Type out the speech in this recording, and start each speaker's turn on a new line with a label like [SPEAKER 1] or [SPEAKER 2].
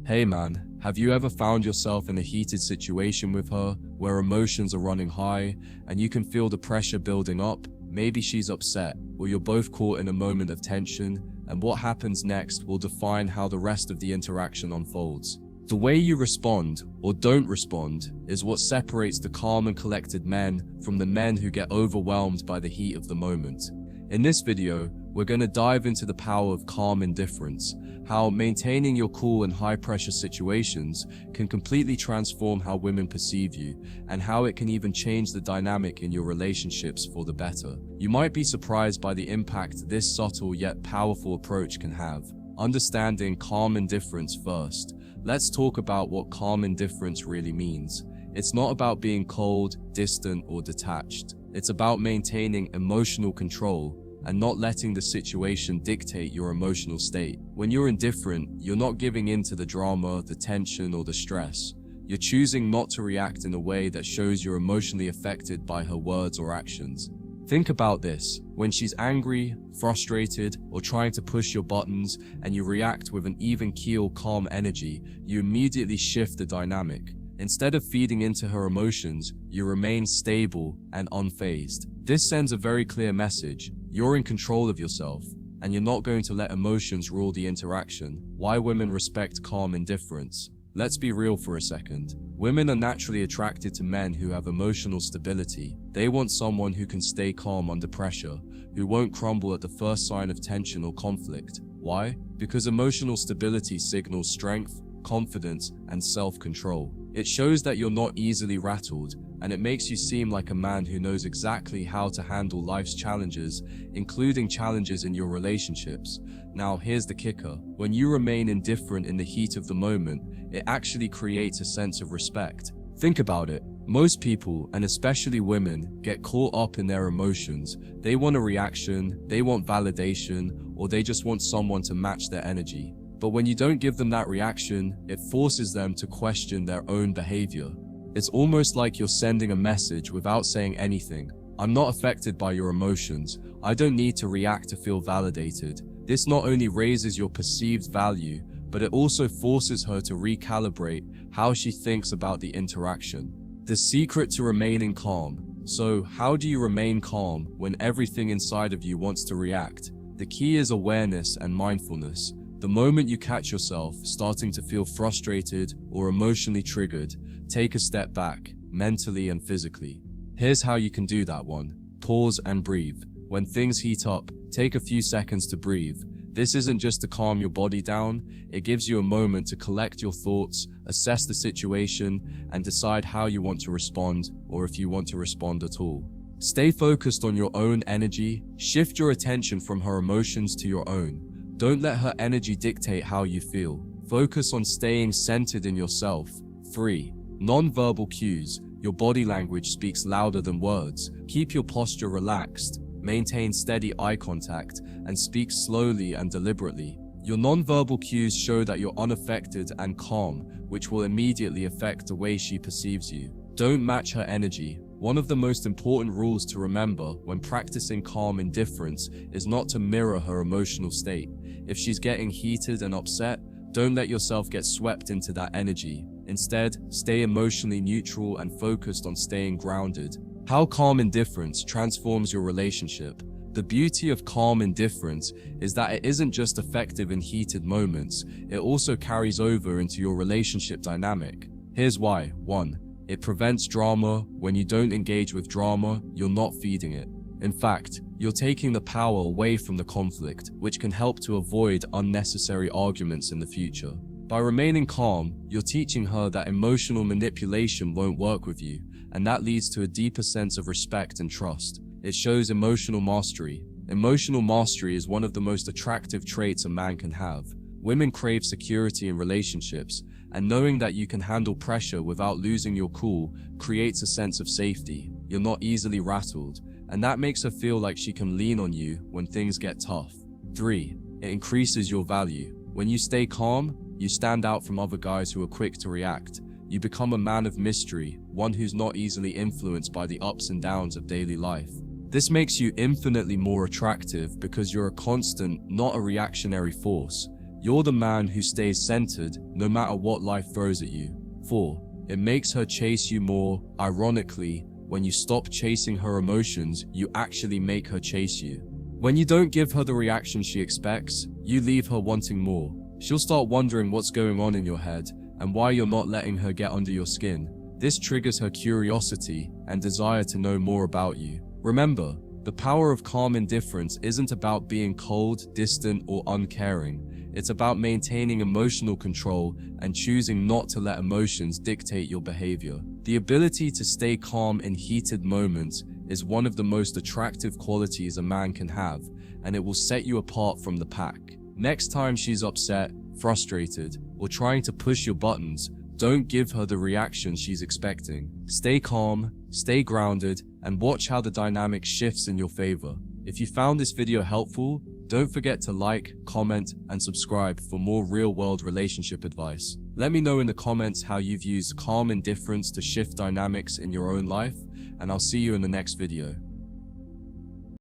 [SPEAKER 1] Hey man, have you ever found yourself in a heated situation with her where emotions are running high and you can feel the pressure building up? Maybe she's upset, or you're both caught in a moment of tension, and what happens next will define how the rest of the interaction unfolds. The way you respond, or don't respond, is what separates the calm and collected men from the men who get overwhelmed by the heat of the moment. In this video, we're going to dive into the power of calm indifference, how maintaining your cool in high-pressure situations can completely transform how women perceive you, and how it can even change the dynamic in your relationships for the better. You might be surprised by the impact this subtle yet powerful approach can have. Understanding calm indifference first. Let's talk about what calm indifference really means. It's not about being cold, distant, or detached. It's about maintaining emotional control and not letting the situation dictate your emotional state. When you're indifferent, you're not giving in to the drama, the tension, or the stress. You're choosing not to react in a way that shows you're emotionally affected by her words or actions. Think about this. When she's angry, frustrated, or trying to push your buttons, and you react with an even keel, calm energy, you immediately shift the dynamic. Instead of feeding into her emotions, you remain stable and unfazed. This sends a very clear message. You're in control of yourself, and you're not going to let emotions rule the interaction. Why women respect calm indifference? Let's be real for a second. Women are naturally attracted to men who have emotional stability. They want someone who can stay calm under pressure, who won't crumble at the first sign of tension or conflict. Why? Because emotional stability signals strength, confidence, and self-control. It shows that you're not easily rattled, and it makes you seem like a man who knows exactly how to handle life's challenges, including challenges in your relationships. Now, here's the kicker. When you remain indifferent in the heat of the moment, it actually creates a sense of respect. Think about it. Most people, and especially women, get caught up in their emotions. They want a reaction, they want validation, or they just want someone to match their energy. But when you don't give them that reaction, it forces them to question their own behavior. It's almost like you're sending a message without saying anything. I'm not affected by your emotions. I don't need to react to feel validated. This not only raises your perceived value, but it also forces her to recalibrate how she thinks about the interaction. The secret to remaining calm. So, how do you remain calm when everything inside of you wants to react? The key is awareness and mindfulness. The moment you catch yourself starting to feel frustrated or emotionally triggered, take a step back, mentally and physically. Here's how you can do that one. Pause and breathe. When things heat up, take a few seconds to breathe. This isn't just to calm your body down, it gives you a moment to collect your thoughts, assess the situation, and decide how you want to respond, or if you want to respond at all. Stay focused on your own energy, shift your attention from her emotions to your own. Don't let her energy dictate how you feel. Focus on staying centered in yourself. 3. Non-verbal cues. Your body language speaks louder than words. Keep your posture relaxed. Maintain steady eye contact and speak slowly and deliberately. Your non-verbal cues show that you're unaffected and calm, which will immediately affect the way she perceives you. Don't match her energy. One of the most important rules to remember when practicing calm indifference is not to mirror her emotional state. If she's getting heated and upset, don't let yourself get swept into that energy. Instead, stay emotionally neutral and focused on staying grounded. How calm indifference transforms your relationship. The beauty of calm indifference is that it isn't just effective in heated moments, it also carries over into your relationship dynamic. Here's why. 1. It prevents drama. When you don't engage with drama, you're not feeding it. In fact, you're taking the power away from the conflict, which can help to avoid unnecessary arguments in the future. By remaining calm, you're teaching her that emotional manipulation won't work with you, and that leads to a deeper sense of respect and trust. It shows emotional mastery. Emotional mastery is one of the most attractive traits a man can have. Women crave security in relationships, and knowing that you can handle pressure without losing your cool creates a sense of safety. You're not easily rattled, and that makes her feel like she can lean on you when things get tough. 3. It increases your value. When you stay calm, you stand out from other guys who are quick to react. You become a man of mystery, one who's not easily influenced by the ups and downs of daily life. This makes you infinitely more attractive because you're a constant, not a reactionary force. You're the man who stays centered no matter what life throws at you. 4. It makes her chase you more. Ironically, when you stop chasing her emotions, you actually make her chase you. When you don't give her the reaction she expects, you leave her wanting more. She'll start wondering what's going on in your head and why you're not letting her get under your skin. This triggers her curiosity and desire to know more about you. Remember, the power of calm indifference isn't about being cold, distant, or uncaring. It's about maintaining emotional control and choosing not to let emotions dictate your behavior. The ability to stay calm in heated moments is one of the most attractive qualities a man can have, and it will set you apart from the pack. Next time she's upset, frustrated, or trying to push your buttons, don't give her the reaction she's expecting. Stay calm, stay grounded, and watch how the dynamic shifts in your favor. If you found this video helpful, don't forget to like, comment, and subscribe for more real-world relationship advice. Let me know in the comments how you've used calm indifference to shift dynamics in your own life, and I'll see you in the next video.